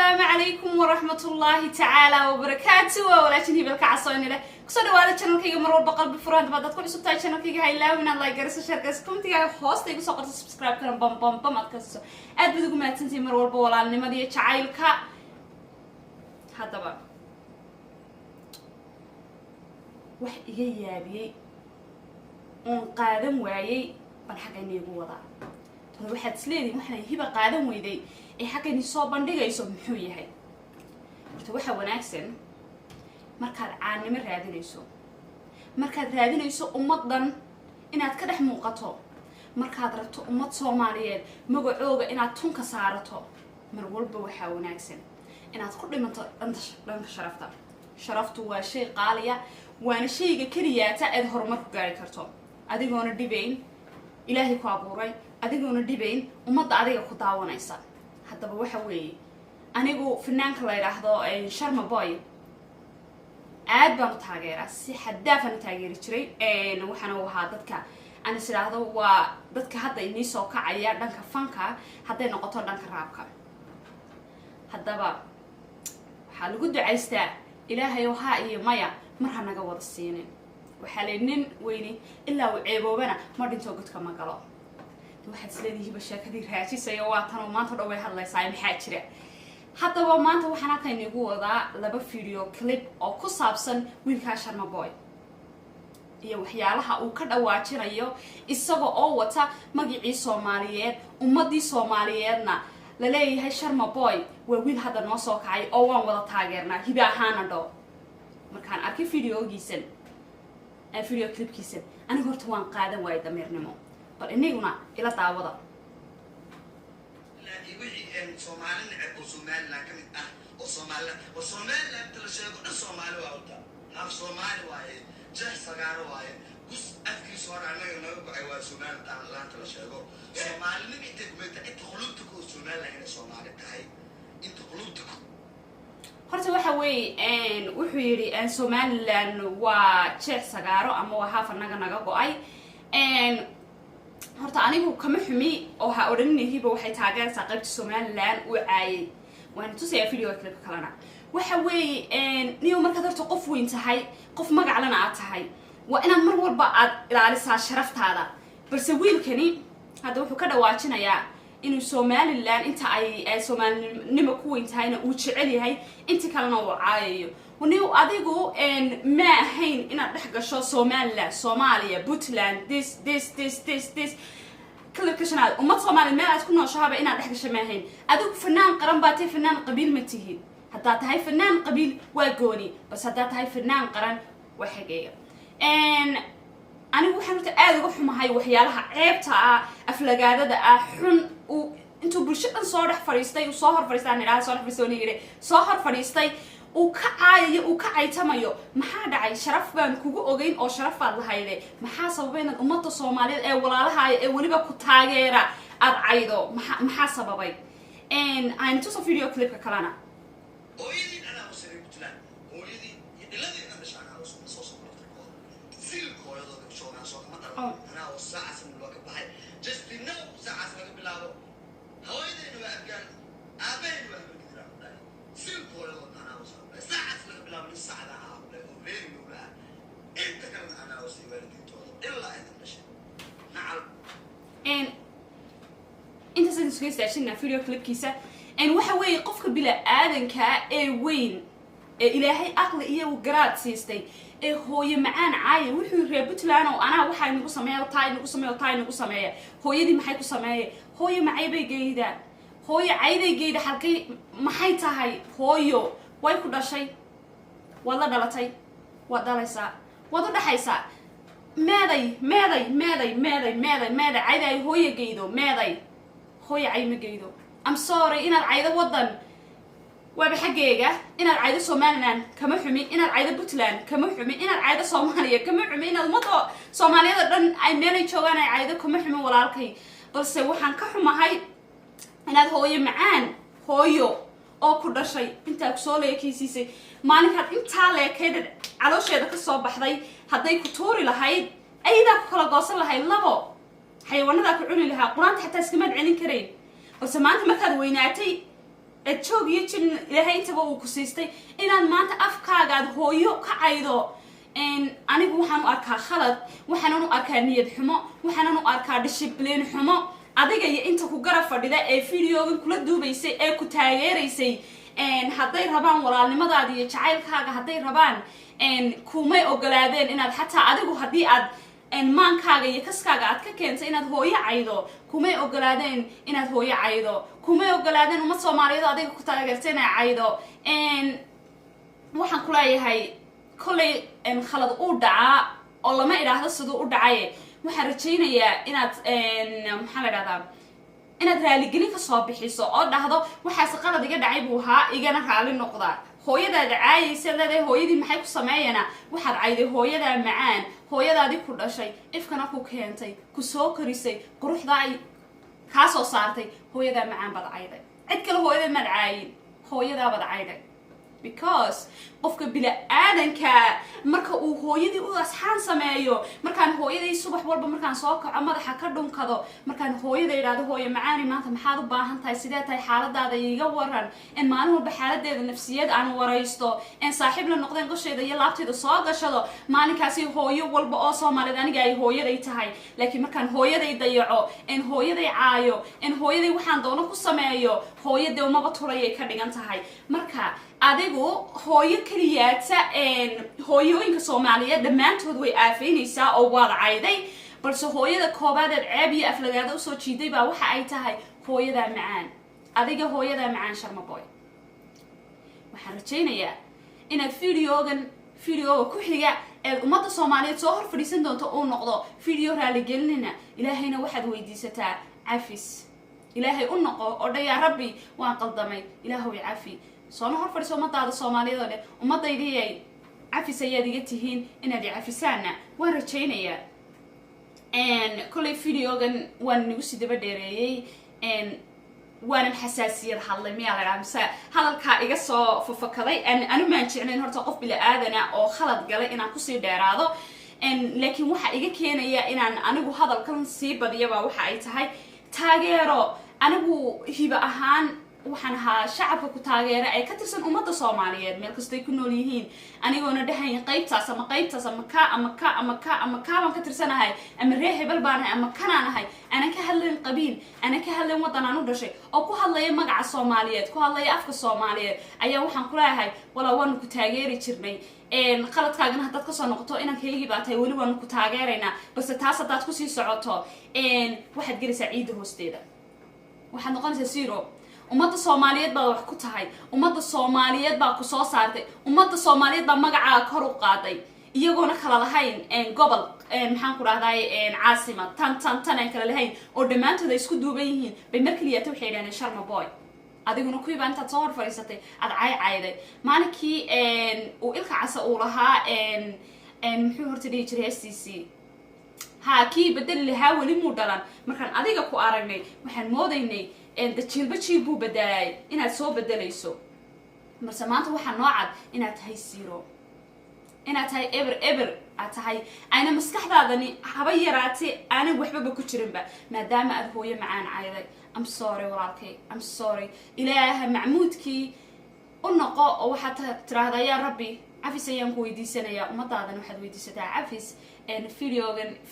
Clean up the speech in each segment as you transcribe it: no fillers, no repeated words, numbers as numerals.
السلام عليكم ورحمة الله تعالى وبركاته ولكن هي بالكعصين له كسر ولا channel كيجي مرور بقلب بفران بعد تكون سبتاي channel كيجي هاي لا وين الله يجرس شركة كومنتي هوست يجي سقط سبسكرايب كلام بام بام بام أتكسر بدكم ما تنسي مرور بولا لما دي تعايل كا هذا بقى واحد يجي بيه قادم وعي بالحاجة إني جوضع هذا واحد سليدي محنا هبة قادم ويدي إيه حاجة إني صوب بندقة يصوب محوية هاي واحد وناكسن مركز عاني من رادين يسوع مركز رادين يسوع أمضن إن أتكده موقته مركز رتو أمض صوماليات مجوعوجة إن أتونك سعرته مرقول بوحة وناكسن إن أتقول لمن شرفته وشيء قالية وأنا شيء كرياته أظهر مركز جاري كرتون أديقون الدبين إلهي كابوري أديقون الدبين ومض أديق خطاوة نيسا حتى بوحة وي أنا جو فنان كلا يراحظو شرم باي aad baan u taageeraa si xadaafan u taageeri jiray waxana uu ahaa dadka aan isiraahdo waa dadka hadda inii soo kacaya dhanka fanka haday noqoto dhanka raabka hadaba waxa lagu duceystaa ilaahay waxa iyo maya marha naga wada siineen waxa leenin weyni ilaa uu ceeboobana ma dhinto godka ma galo waxa isleeyahay bashakadii raajisay waa tan maanta dhaway hadlaysaa maxaa jira haddaba maanta waxaan halkan igu wadaa laba video clip oo ku saabsan wiilka Sharma Boy iyo waxyaalaha uu ka dhawaajinayo isaga oo wata magicii Soomaaliyeed ummadii Soomaaliyeedna la leeyahay Sharma Boy waa wiil hadda noo soo kacay oo waan wada taageernaa hiba ahaan adoo markaan arkay videogiisan video clipkiisan aniga horta waan qaadan waayay dameernimo bal inaguna ila daawada Somali نعب وسومالي لكن وسومالي لا تلاشى قد السومالي وعودا هم سومالي واي جه سجار واي بس أفكر صار أنا ينوب عوا سومالي تاع لا تلاشى قو سومالي نبيتك أنت قلوبتك وسومالي هنا سومالي تاعي أنت قلوبتك horta waxa weey wuxuu yiri Somaliland waa jeex sagaaro ama waa haaf naga go'ay horta anigu kama xumi oo ha oranayhiba waxay taageertaa qaybta Somaliland oo caayay waan tusay video clip kalena waxa weey niyo marka darto qof weyn tahay qof magac lana aad tahay waa inaad mar walba aad ilaalisaa sharaftaada balse wiilkani hada wuxuu ka dhawaajinayaa inuu Somaliland inta ay Soomaalinimo ku weyn tahayna uu jecel yahay inta kalena uu caayayo ونيو أديكو ما هين إن نحكي Somaliland Somalia Puntland this كل كشنال وما Somali ما تكونوا شهابة إن نحكي ما هين أدوك فنان قرن باتي فنان قبيل متهين حتى هاي فنان قبيل واجوني بس حتى هاي فنان قرن وحقيقة أنا وحنت أدوك حما هاي وحيالها عيبتها أفلقادة ده حن وأنتوا برشة صارح فريستي وصهر فريستي أنا لا صارح فريستوني غير صهر فريستي وكعاي وكعيتمايو maxaa dhacay sharaf baan kugu ogeyn oo sharaf aad lahayd maxaa sababay in ummadda Soomaaliyeed ee walaalaha ee waliba ku taageera aad caydo maxaa sababay aan tuso video clip ka kalana hooyadii ana usay Puntland hooyadii iladii ana shaqada soo sil kooyadooda soo ma taran ana oo saacad loo ka baxay just now saacad laga bilaabo hooyadii waa afgaan aabeen waa afgaan sil kooyadooda ساعة قبل من الساعة غير الأولى أنت كمان أنا وسي والدي إلا أنت ماشي نعم أنت سنسويس عشان فيديو كليب كيسة وحوي قفك بلا آذن وين إلهي أقل إيه وقرات سيستي هو يمعان عاي وحوي ريبوت لانو أنا وحاي نقو سمايا وطاي نقو سمايا هو يدي محايكو سمايا هو يمعي بي جيدا هو يعيدي جيدا حالكي محايتا هاي هويو way ku dhashay wada dhalatay wada dhalaysa wada dhaxaysa meeday ayday hooyo geedo meeday hooyo ay ma geedo I'm sorry inaad caydo wadan waa xageega inaad caydo Somaliland kama xumi inaad caydo Puntland kama xumi inaad caydo Soomaaliya kama xumi inaad ummadda Soomaaliyada dhan ay meel joogaan ay caydo kama xumi walaalkay balse waxaan ka xumahay inaad hooyo macaan hooyo oo ku dhashay inta ku soo leekaysiisay maalinka inta leekayda caloosheeda ka soo baxday haday ku tuuri lahayd ayda ku kala goosan lahayd labo xayawaanada ku cuni lahaa quraanta xataa iskama celin kareen balse maanta markaad weynaatay joog iyo jin ilaahay intaba uu ku siistay inaad maanta afkaagaad hooyo ka caydo anigu waxaan u arkaa khalad waxaan u arkaa niyad xumo waxaan u arkaa discipline xumo adiga iyo inta ku garab fadhida ee videogan kula duubaysay ee ku taageeraysay hadday rabaan walaalnimadaada iyo jacaylkaaga hadday rabaan kumay ogolaadeen inaad xataa adigu haddii aad maankaaga iyo kaskaaga aad ka keentay inaad hooyo caydo kumay ogolaadeen inaad hooyo caydo kumay ogolaadeen ummad soomaaliyeed oo adiga ku taageertay inay caydo waxaan ku leeyahay kollay khalad uu dhacaa oo lama idhaahdo siduu u dhacay waxaan rajaynayaa inaad maxaa la idhahdaa inaad raaligelin ka soo bixiso oo dhahdo waxaase qalad iga dhacay buu ahaa igana raali noqdaa hooyadaada caayaysa leedahay hooyadii maxay ku sameeyana waxaad cayday hooyadaa macaan hooyadaadii ku dhashay ifkana ku keentay ku soo korisay quruxdaa ay kaa soo saartay hooyadaa macaan baad cayday cid kale hooyada maad caayin hooyadaa baad cayday because qofka bini-aadanka marka uu hooyadii u asxaan sameeyo markaan hooyadii subax walba markaan soo kaco madaxa ka dhunkado markaan hooyada idhaahdo hooyo macaani maanta maxaad u baahan tahay sidee tahay xaaladaada iga waran in maalin walba xaaladeeda nafsiyad aan waraysto in saaxiib la noqdeen gosheeda iyo laabteeda soo gashado maalinkaasi hooyo walba oo soomaaliyeed aniga ay hooyaday tahay laakiin markaan hooyaday dayaco in hooyaday caayo in hooyaday waxaan doono ku sameeyo hooyadee umaba tulayay ka dhigan tahay marka adigu hooyo keliyaata hooyooyinka soomaaliyeed dhammaantood way aafeynaysaa oo waad cayday balse hooyada koobaadeed ceeb iyo aflagaada usoo jiiday baa waxa ay tahay hooyadaa macaan adiga hooyadaa macaan sharmaboy waxaan rajaynayaa inaad videoga ku xiga eed ummadda soomaaliyeed soo hor fadhiisan doonto uu noqdo video raaligelinina ilaahayna waxaad weydiisataa cafis ilaahay u noqo oo dha yaa rabbi waan qaldamay ilaahow cafi soona hor fadhiso ummadaada soomaaliyeed oo dhan ummaddaydii ay cafis ayaad iga tihiin inaad i cafisaana waan rajaynayaa kollay videogan waan nagu sii daba dheereeyey waanan xasaasiyad hadlay miyaa la dhaha mise hadalkaa iga soo fafakaday anu maan jecnayn horta qof bila-aadana oo khalad galay inaan kusii dheeraado laakiin waxa iga keenaya inaan anigu hadalkan sii badiyaba waxa ay tahay taageero anigu hiba ahaan waxaan ahaa shacabka ku taageera ay ka tirsan ummadda soomaaliyeed meel kastay ku nool yihiin anigoona dhahayn qaybtaas ama kaabaan ka tirsanahay ama ree hebel baanahay ama kanaan ahay aanan ka hadlayn qabiil aanan ka hadlayn waddan aan u dhashay oo ku hadlaya magaca soomaaliyeed ku hadlaya afka soomaaliyeed ayaa waxaan ku leeyahay walaa waanu ku taageeri jirnay qaladkaagana haddaad kasoo noqoto inankaygii baa tahay weli waanu ku taageeraynaa balse taas haddaad kusii socoto waxaad gelaysaa ciidda hoosteeda waxaad noqonaysaa zero ummadda soomaaliyeed baad wax ku tahay ummadda soomaaliyeed baa ku soo saartay ummadda soomaaliyeed baa magacaaga kor u qaaday iyagoona kala lahayn gobol maxaan ku dhahday caasimad tan aan kala lahayn oo dhammaantood ay isku duuban yihiin bay mar keliyaata waxay idhahdeen sharmaboy adiguna kuwiibaa intaad soo hor fadhiisatay aad caycayday maalinkii uu ilka casa uu lahaa muxuu horta dhihi jiray STC ha kii bedeli lahaa weli muu dhalan markaan adiga ku aragnay waxaan moodaynay dajiilba jiil buu bedelay inaad soo bedelayso balse maanta waxaa noo cad inaad tahay zero inaad tahay eber aad tahay ayna maskaxdaadani haba yaraatay aanan waxbaba ku jirinba maadaama aad hooyo macaan cayday am sorry walaalkay am sorry ilaaha macmuudkii u noqo oo waxaad tiraahdaa yaa rabbi cafis ayaan ku weydiisanayaa ummadaadana waxaad weydiisataa cafis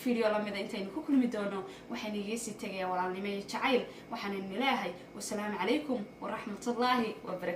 video lamida intaynu ku kulmi doono waxaan iga sii tagayaa walaalnimo iyo jacayl waxaan idin leeyahay wasalaamu calaykum waraxmatullaahi wabarakatu